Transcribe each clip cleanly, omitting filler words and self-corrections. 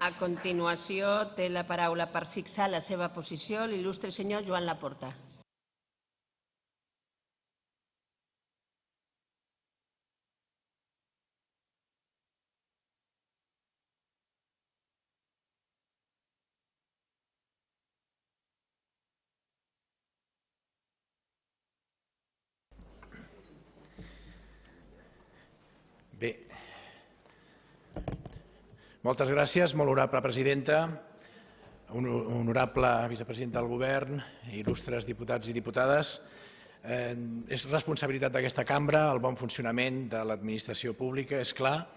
A continuació, té la paraula per fixar la seva posició l'il·lustre senyor Joan Laporta. Bé, moltes gràcies, molt honorable presidenta, honorable vicepresident del Govern, il·lustres diputats i diputades. És responsabilitat d'aquesta cambra el bon funcionament de l'administració pública, és clar,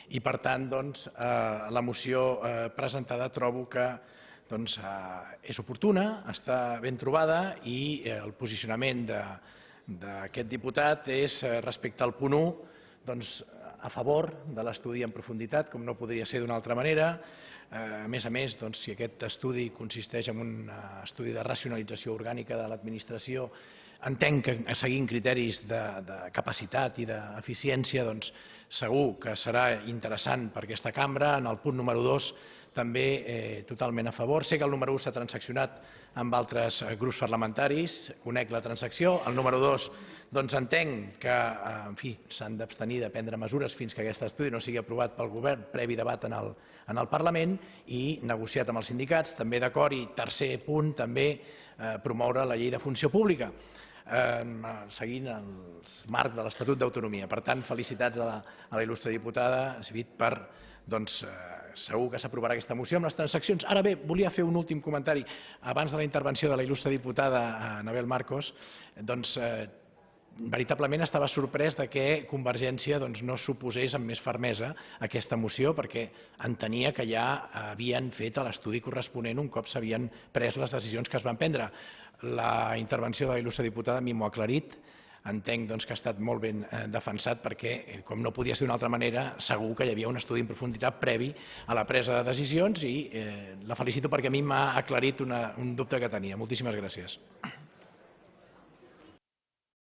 i per tant la moció presentada trobo que és oportuna, està ben trobada i el posicionament d'aquest diputat és respecte al punt 1, a favor de l'estudi en profunditat, com no podria ser d'una altra manera. A més, si aquest estudi consisteix en un estudi de racionalització orgànica de l'administració, entenc que seguint criteris de capacitat i d'eficiència, segur que serà interessant per aquesta cambra. En el punt número 2 també totalment a favor. Sé que el número 1 s'ha transaccionat amb altres grups parlamentaris, conec la transacció. El número 2 entenc que s'han d'abstenir de prendre mesures fins que aquest estudi no sigui aprovat pel Govern, previ debat en el Parlament i negociat amb els sindicats, també d'acord. I tercer punt, també promoure la llei de funció pública, seguint el marc de l'Estatut d'Autonomia. Per tant, felicitats a la il·lustre diputada Civit per, segur que s'aprovarà aquesta moció amb les transaccions. Ara bé, volia fer un últim comentari. Abans de la intervenció de la il·lustre diputada Anabel Marcos, veritablement estava sorprès que Convergència no s'oposés amb més fermesa a aquesta moció, perquè entenia que ja havien fet l'estudi corresponent un cop s'havien pres les decisions que es van prendre. La intervenció de la il·lustre diputada a mi m'ho ha aclarit. Entenc que ha estat molt ben defensat perquè, com no podia ser d'una altra manera, segur que hi havia un estudi en profunditat previ a la presa de decisions i la felicito perquè a mi m'ha aclarit un dubte que tenia. Moltíssimes gràcies.